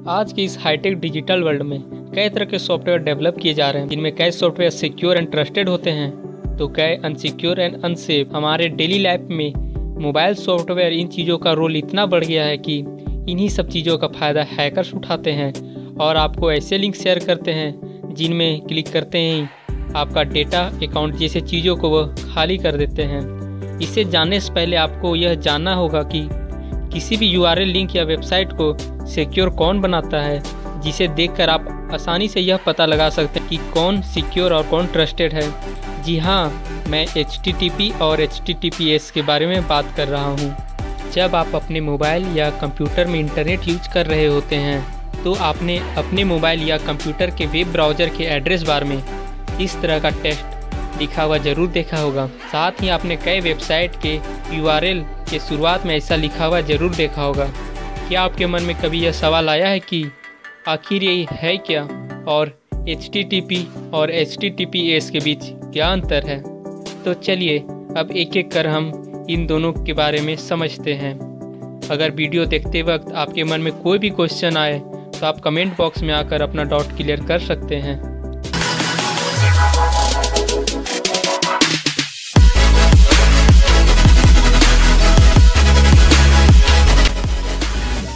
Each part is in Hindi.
आज की इस हाईटेक डिजिटल वर्ल्ड में कई तरह के सॉफ्टवेयर डेवलप किए जा रहे हैं, जिनमें कई सॉफ्टवेयर सिक्योर एंड ट्रस्टेड होते हैं तो कई अनसिक्योर एंड अनसेफ। हमारे डेली लाइफ में मोबाइल सॉफ्टवेयर इन चीज़ों का रोल इतना बढ़ गया है कि इन्हीं सब चीज़ों का फ़ायदा हैकर्स उठाते हैं और आपको ऐसे लिंक शेयर करते हैं जिनमें क्लिक करते ही आपका डेटा, अकाउंट जैसे चीज़ों को वह खाली कर देते हैं। इसे जानने से पहले आपको यह जानना होगा कि किसी भी URL लिंक या वेबसाइट को सिक्योर कौन बनाता है, जिसे देखकर आप आसानी से यह पता लगा सकते हैं कि कौन सिक्योर और कौन ट्रस्टेड है। जी हाँ, मैं HTTP और HTTPS के बारे में बात कर रहा हूँ। जब आप अपने मोबाइल या कंप्यूटर में इंटरनेट यूज कर रहे होते हैं तो आपने अपने मोबाइल या कंप्यूटर के वेब ब्राउज़र के एड्रेस बार में इस तरह का टेक्स्ट लिखा हुआ ज़रूर देखा होगा। साथ ही आपने कई वेबसाइट के URL के शुरुआत में ऐसा लिखा हुआ ज़रूर देखा होगा। क्या आपके मन में कभी यह सवाल आया है कि आखिर ये है क्या और HTTP और HTTPS के बीच क्या अंतर है? तो चलिए अब एक एक कर हम इन दोनों के बारे में समझते हैं। अगर वीडियो देखते वक्त आपके मन में कोई भी क्वेश्चन आए तो आप कमेंट बॉक्स में आकर अपना डाउट क्लियर कर सकते हैं।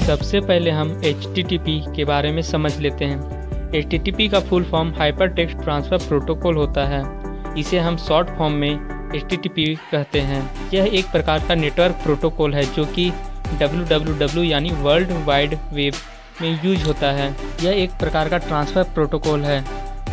सबसे पहले हम HTTP के बारे में समझ लेते हैं। HTTP का full form hyper text transfer protocol होता है। इसे हम शॉर्ट फॉर्म में HTTP कहते हैं। यह एक प्रकार का नेटवर्क प्रोटोकॉल है जो कि WWW यानी वर्ल्ड वाइड वेब में यूज होता है। यह एक प्रकार का ट्रांसफ़र प्रोटोकॉल है,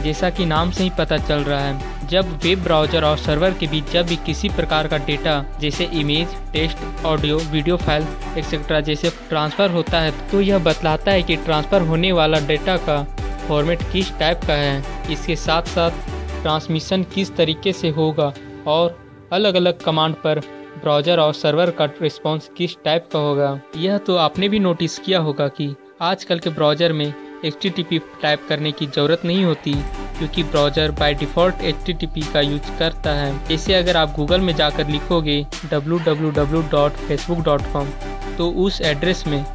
जैसा कि नाम से ही पता चल रहा है। जब वेब ब्राउज़र और सर्वर के बीच जब भी किसी प्रकार का डेटा जैसे image, text, audio, video file etcetera जैसे ट्रांसफ़र होता है तो यह बतलाता है कि ट्रांसफ़र होने वाला डेटा का फॉर्मेट किस टाइप का है। इसके साथ साथ ट्रांसमिशन किस तरीके से होगा और अलग अलग कमांड पर ब्राउज़र और सर्वर का रिस्पॉन्स किस टाइप का होगा। यह तो आपने भी नोटिस किया होगा कि आजकल के ब्राउज़र में HTTP टाइप करने की ज़रूरत नहीं होती, क्योंकि ब्राउज़र बाय डिफ़ॉल्ट HTTP का यूज करता है। जैसे अगर आप गूगल में जाकर लिखोगे www.facebook.com तो उस एड्रेस में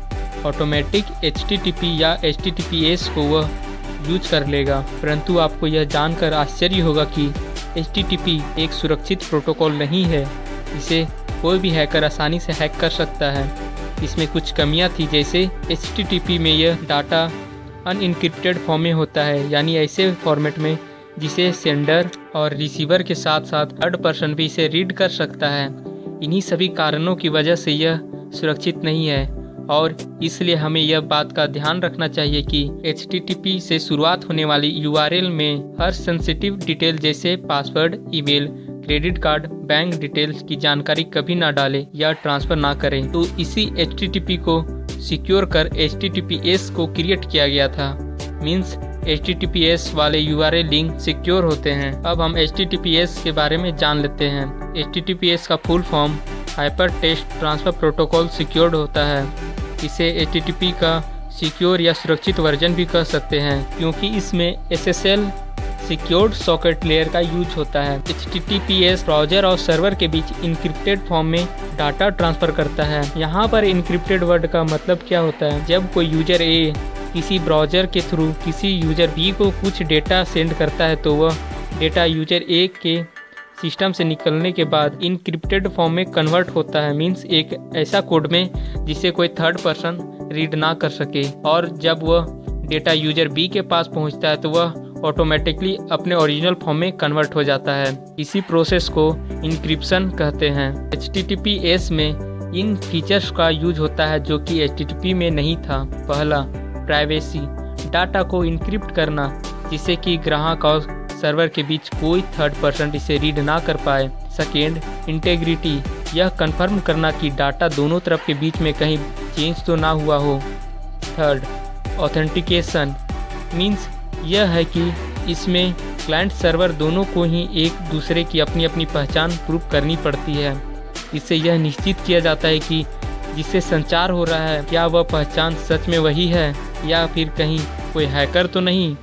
ऑटोमेटिक HTTP या HTTPS को वह यूज कर लेगा। परंतु आपको यह जानकर आश्चर्य होगा कि HTTP एक सुरक्षित प्रोटोकॉल नहीं है। इसे कोई भी हैकर आसानी से हैक कर सकता है। इसमें कुछ कमियां थी, जैसे HTTP में यह डाटा अनइनक्रिप्टेड फॉर्म में होता है, यानी ऐसे फॉर्मेट में जिसे सेंडर और रिसीवर के साथ साथ थर्ड पर्सन भी इसे रीड कर सकता है। इन्हीं सभी कारणों की वजह से यह सुरक्षित नहीं है और इसलिए हमें यह बात का ध्यान रखना चाहिए कि HTTP से शुरुआत होने वाली URL में हर सेंसिटिव डिटेल जैसे password, email, credit card, bank details की जानकारी कभी ना डालें या ट्रांसफ़र ना करें। तो इसी HTTP को सिक्योर कर HTTPS को क्रिएट किया गया था। मीन्स HTTPS वाले URL लिंक सिक्योर होते हैं। अब हम HTTPS के बारे में जान लेते हैं। HTTPS का full form hyper text transfer protocol secured होता है। इसे HTTP का सिक्योर या सुरक्षित वर्जन भी कह सकते हैं, क्योंकि इसमें SSL सिक्योर्ड सॉकेट लेयर का यूज होता है। HTTPS ब्राउज़र और सर्वर के बीच इनक्रिप्टेड फॉर्म में डाटा ट्रांसफ़र करता है। यहाँ पर इनक्रिप्टेड वर्ड का मतलब क्या होता है? जब कोई यूजर A किसी ब्राउज़र के थ्रू किसी यूजर B को कुछ डेटा सेंड करता है तो वह डेटा यूजर A के सिस्टम से निकलने के बाद इनक्रिप्टेड फॉर्म में कन्वर्ट होता है। मीन्स एक ऐसा कोड में जिसे कोई थर्ड पर्सन रीड ना कर सके, और जब वह डेटा यूजर B के पास पहुँचता है तो वह ऑटोमेटिकली अपने ओरिजिनल फॉर्म में कन्वर्ट हो जाता है। इसी प्रोसेस को इंक्रिप्शन कहते हैं। HTTPS में इन फीचर्स का यूज होता है जो कि HTTP में नहीं था। पहला, प्राइवेसी, डाटा को इंक्रिप्ट करना जिससे कि ग्राहक और सर्वर के बीच कोई थर्ड पर्सन इसे रीड ना कर पाए। सेकेंड, इंटेग्रिटी, यह कंफर्म करना कि डाटा दोनों तरफ के बीच में कहीं चेंज तो ना हुआ हो। थर्ड, ऑथेंटिकेशन, मीन्स यह है कि इसमें क्लाइंट सर्वर दोनों को ही एक दूसरे की अपनी अपनी पहचान प्रूव करनी पड़ती है। इससे यह निश्चित किया जाता है कि जिससे संचार हो रहा है क्या वह पहचान सच में वही है या फिर कहीं कोई हैकर तो नहीं।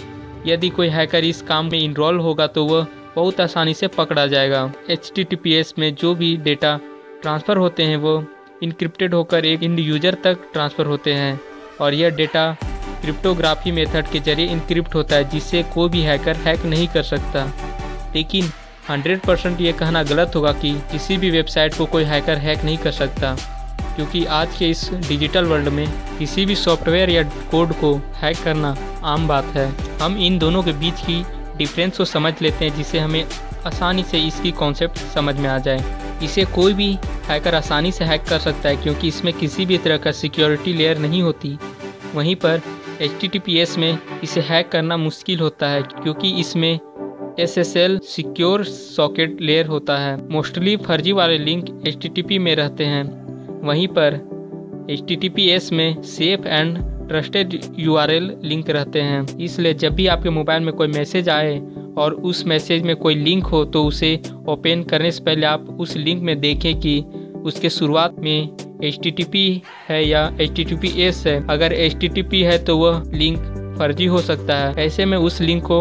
यदि कोई हैकर इस काम में इन्वॉल्व होगा तो वह बहुत आसानी से पकड़ा जाएगा। HTTPS में जो भी डेटा ट्रांसफ़र होते हैं वो इनक्रिप्टेड होकर एक इंड यूज़र तक ट्रांसफ़र होते हैं और यह डेटा क्रिप्टोग्राफी मेथड के जरिए इनक्रिप्ट होता है, जिससे कोई भी हैकर हैक नहीं कर सकता। लेकिन 100% ये कहना गलत होगा कि किसी भी वेबसाइट को कोई हैकर हैक नहीं कर सकता, क्योंकि आज के इस डिजिटल वर्ल्ड में किसी भी सॉफ्टवेयर या कोड को हैक करना आम बात है। हम इन दोनों के बीच की डिफरेंस को समझ लेते हैं, जिससे हमें आसानी से इसकी कॉन्सेप्ट समझ में आ जाए। इसे कोई भी हैकर आसानी से हैक कर सकता है, क्योंकि इसमें किसी भी तरह का सिक्योरिटी लेयर नहीं होती। वहीं पर HTTPS में इसे हैक करना मुश्किल होता है, क्योंकि इसमें SSL सिक्योर सॉकेट लेयर होता है। मोस्टली फर्जी वाले लिंक HTTP में रहते हैं, वहीं पर HTTPS में safe and trusted URL link रहते हैं। इसलिए जब भी आपके मोबाइल में कोई मैसेज आए और उस मैसेज में कोई लिंक हो, तो उसे ओपन करने से पहले आप उस लिंक में देखें कि उसके शुरुआत में HTTP है या HTTPS है। अगर HTTP है तो वह लिंक फर्जी हो सकता है, ऐसे में उस लिंक को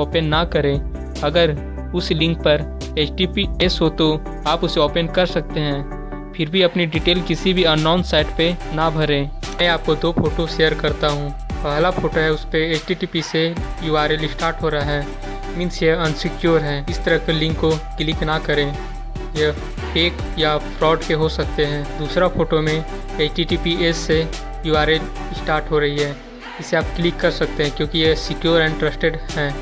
ओपन ना करें। अगर उस लिंक पर HTTPS हो तो आप उसे ओपन कर सकते हैं, फिर भी अपनी डिटेल किसी भी अननोन साइट पे ना भरें। मैं आपको 2 फोटो शेयर करता हूँ। पहला फोटो है, उस पर HTTP से URL स्टार्ट हो रहा है, मीन्स ये अनसिक्योर है। इस तरह के लिंक को क्लिक ना करें, यह फेक या फ्रॉड के हो सकते हैं। दूसरा फोटो में HTTPS से URL स्टार्ट हो रही है, इसे आप क्लिक कर सकते हैं, क्योंकि ये सिक्योर एंड ट्रस्टेड है।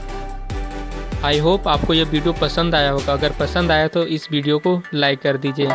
आई होप आपको यह वीडियो पसंद आया होगा। अगर पसंद आया तो इस वीडियो को लाइक कर दीजिए।